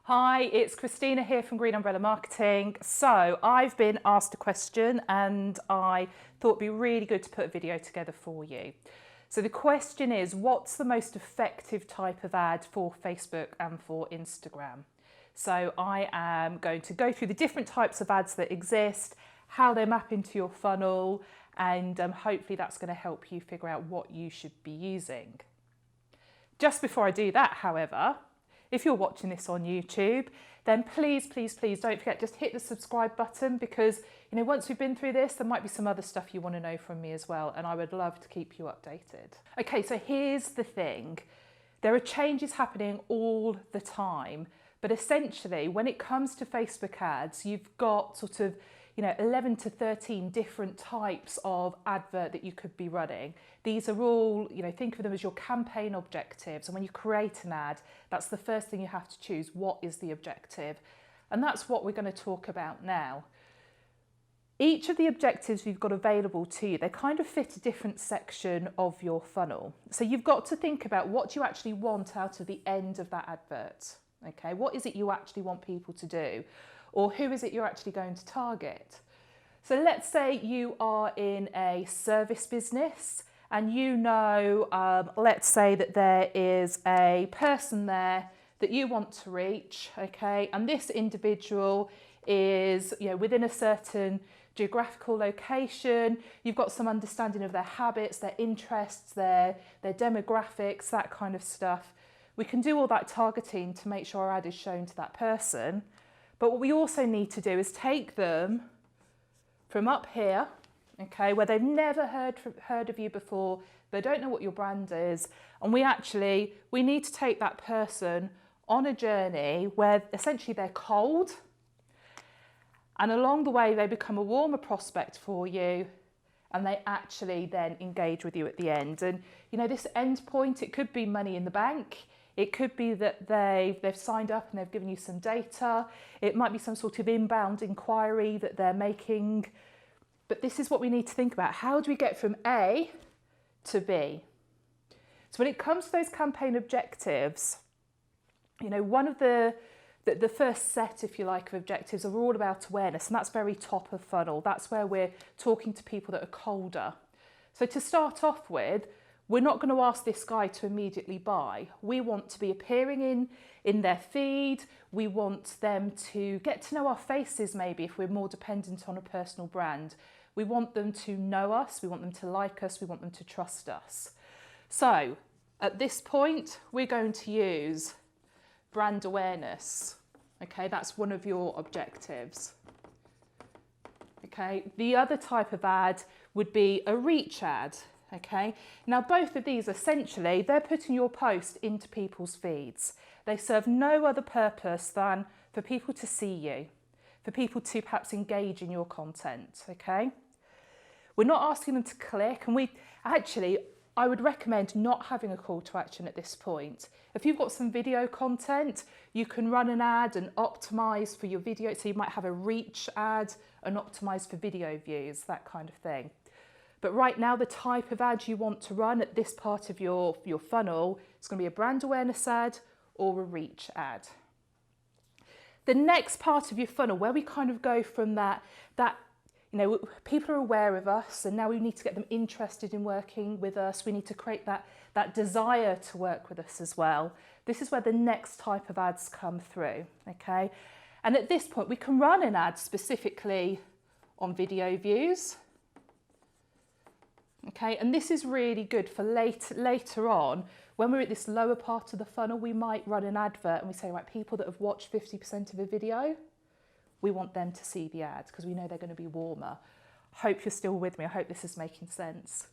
Hi, it's Christina here from Green Umbrella Marketing. So I've been asked a question and I thought it'd be really good to put a video together for you. So the question is, what's the most effective type of ad for Facebook and for Instagram? So I am going to go through the different types of ads that exist, how they map into your funnel, and hopefully that's going to help you figure out what you should be using. Just before I do that, however, if you're watching this on YouTube, then please don't forget, just hit the subscribe button, because once we've been through this, there might be some other stuff you want to know from me as well, and I would love to keep you updated. Okay, so here's the thing. There are changes happening all the time, but essentially when it comes to Facebook ads, you've got sort of 11 to 13 different types of advert that you could be running. These are all, think of them as your campaign objectives. And when you create an ad, that's the first thing you have to choose. What is the objective? And that's what we're going to talk about now. Each of the objectives you've got available to you, they kind of fit a different section of your funnel. So you've got to think about what you actually want out of the end of that advert. Okay, what is it you actually want people to do? Or who is it you're actually going to target? So let's say you are in a service business and let's say that there is a person there that you want to reach, okay? And this individual is within a certain geographical location. You've got some understanding of their habits, their interests, their demographics, that kind of stuff. We can do all that targeting to make sure our ad is shown to that person. But what we also need to do is take them from up here, okay, where they've never heard of you before, they don't know what your brand is, and we need to take that person on a journey where essentially they're cold, and along the way they become a warmer prospect for you, and they actually then engage with you at the end. And this end point, it could be money in the bank. It could be that they've signed up and they've given you some data. It might be some sort of inbound inquiry that they're making. But this is what we need to think about. How do we get from A to B? So when it comes to those campaign objectives, one of the first set, if you like, of objectives are all about awareness, and that's very top of funnel. That's where we're talking to people that are colder. So to start off with, we're not going to ask this guy to immediately buy. We want to be appearing in their feed. We want them to get to know our faces, maybe, if we're more dependent on a personal brand. We want them to know us. We want them to like us. We want them to trust us. So at this point, we're going to use brand awareness. Okay, that's one of your objectives. Okay, the other type of ad would be a reach ad. Okay, now both of these essentially, they're putting your post into people's feeds. They serve no other purpose than for people to see you, for people to perhaps engage in your content, okay? We're not asking them to click, and I would recommend not having a call to action at this point. If you've got some video content, you can run an ad and optimize for your video. So you might have a reach ad and optimize for video views, that kind of thing. But right now, the type of ad you want to run at this part of your funnel is going to be a brand awareness ad or a reach ad. The next part of your funnel, where we kind of go from that people are aware of us, and now we need to get them interested in working with us. We need to create that desire to work with us as well. This is where the next type of ads come through, okay? And at this point, we can run an ad specifically on video views. Okay, and this is really good for later on, when we're at this lower part of the funnel. We might run an advert and we say, right, people that have watched 50% of a video, we want them to see the ad because we know they're going to be warmer. Hope you're still with me. I hope this is making sense.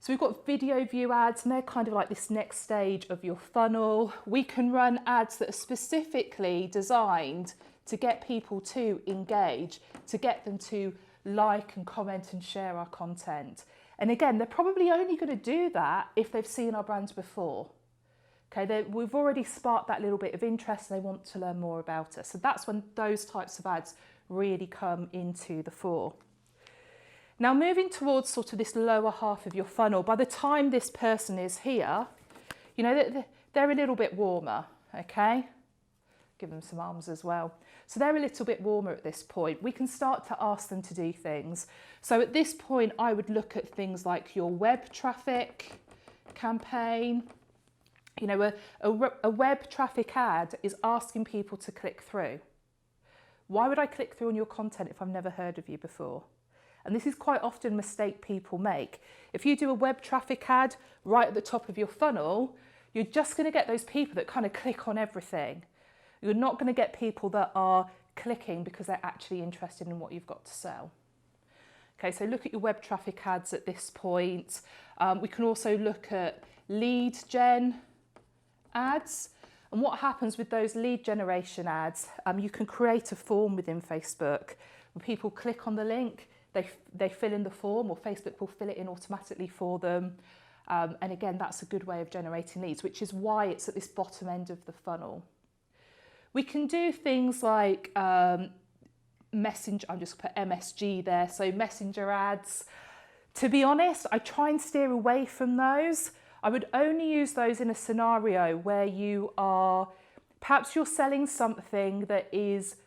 So we've got video view ads, and they're kind of like this next stage of your funnel. We can run ads that are specifically designed to get people to engage, to get them to like and comment and share our content. And again, they're probably only going to do that if they've seen our brands before. Okay, we've already sparked that little bit of interest and they want to learn more about us. So that's when those types of ads really come into the fore. Now, moving towards sort of this lower half of your funnel, by the time this person is here, they're a little bit warmer, okay? give them some arms as well. So they're a little bit warmer at this point. We can start to ask them to do things. So at this point, I would look at things like your web traffic campaign. You know, a web traffic ad is asking people to click through. Why would I click through on your content if I've never heard of you before? And this is quite often a mistake people make. If you do a web traffic ad right at the top of your funnel, you're just going to get those people that kind of click on everything. You're not going to get people that are clicking because they're actually interested in what you've got to sell. Okay, so look at your web traffic ads at this point. We can also look at lead gen ads. And what happens with those lead generation ads, you can create a form within Facebook. When people click on the link, they fill in the form, or Facebook will fill it in automatically for them. And again, that's a good way of generating leads, which is why it's at this bottom end of the funnel. We can do things like messenger, I'm just going to put MSG there, so messenger ads. To be honest, I try and steer away from those. I would only use those in a scenario where you are, perhaps you're selling something that is,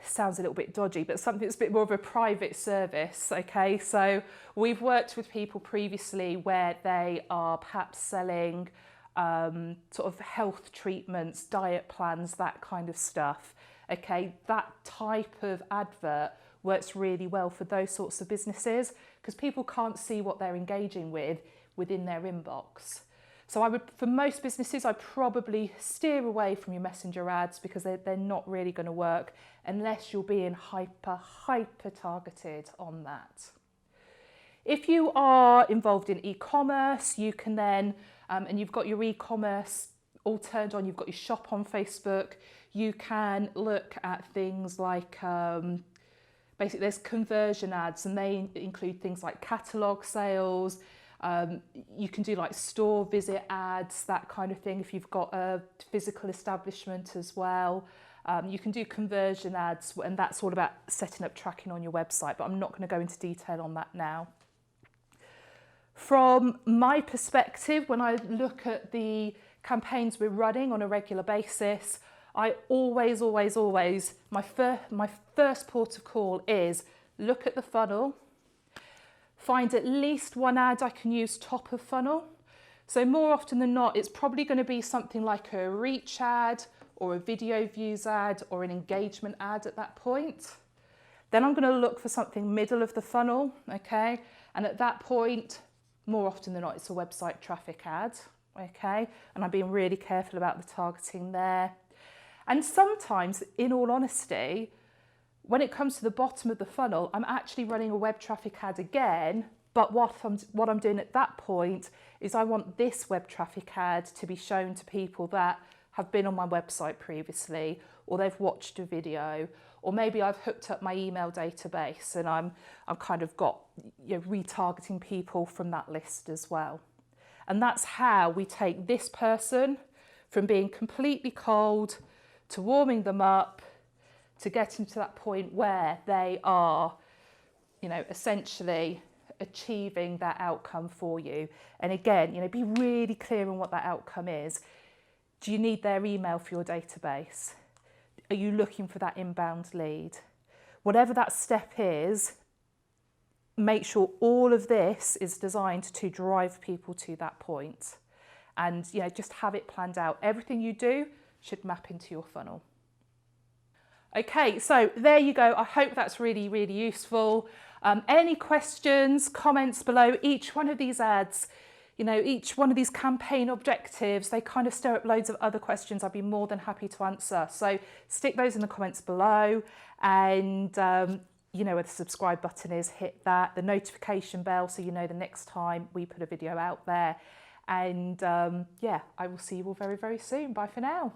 sounds a little bit dodgy, but something that's a bit more of a private service, okay? So we've worked with people previously where they are perhaps selling sort of health treatments, diet plans, that kind of stuff, okay? That type of advert works really well for those sorts of businesses because people can't see what they're engaging with within their inbox. So I would, for most businesses, I'd probably steer away from your messenger ads because they're not really going to work unless you're being hyper targeted on that. If you are involved in e-commerce, you can then, and you've got your e-commerce all turned on, you've got your shop on Facebook, you can look at things like, basically there's conversion ads, and they include things like Catalogue Sales. You can do like store visit ads, that kind of thing, if you've got a physical establishment as well. You can do conversion ads, and that's all about setting up tracking on your website, but I'm not going to go into detail on that now. From my perspective, when I look at the campaigns we're running on a regular basis, I always, my first port of call is look at the funnel, find at least one ad I can use top of funnel. So more often than not, it's probably going to be something like a reach ad or a video views ad or an engagement ad at that point. Then I'm going to look for something middle of the funnel, okay? And at that point, more often than not, it's a website traffic ad, okay? And I'm being really careful about the targeting there. And sometimes, in all honesty, when it comes to the bottom of the funnel, I'm actually running a web traffic ad again, but what I'm doing at that point is I want this web traffic ad to be shown to people that have been on my website previously, or they've watched a video, or maybe I've hooked up my email database and I've kind of got, you know, retargeting people from that list as well. And that's how we take this person from being completely cold to warming them up, to getting to that point where they are, you know, essentially achieving that outcome for you. And again, you know, be really clear on what that outcome is. Do you need their email for your database? Are you looking for that inbound lead? Whatever that step is, make sure all of this is designed to drive people to that point. And, you know, just have it planned out. Everything you do should map into your funnel. Okay, so there you go. I hope that's really, really useful. Any questions, comments below? Each one of these ads, you know, each one of these campaign objectives, they kind of stir up loads of other questions I'd be more than happy to answer. So stick those in the comments below, and you know where the subscribe button is, hit that, the notification bell so you know the next time we put a video out there. And yeah, I will see you all very, very soon. Bye for now.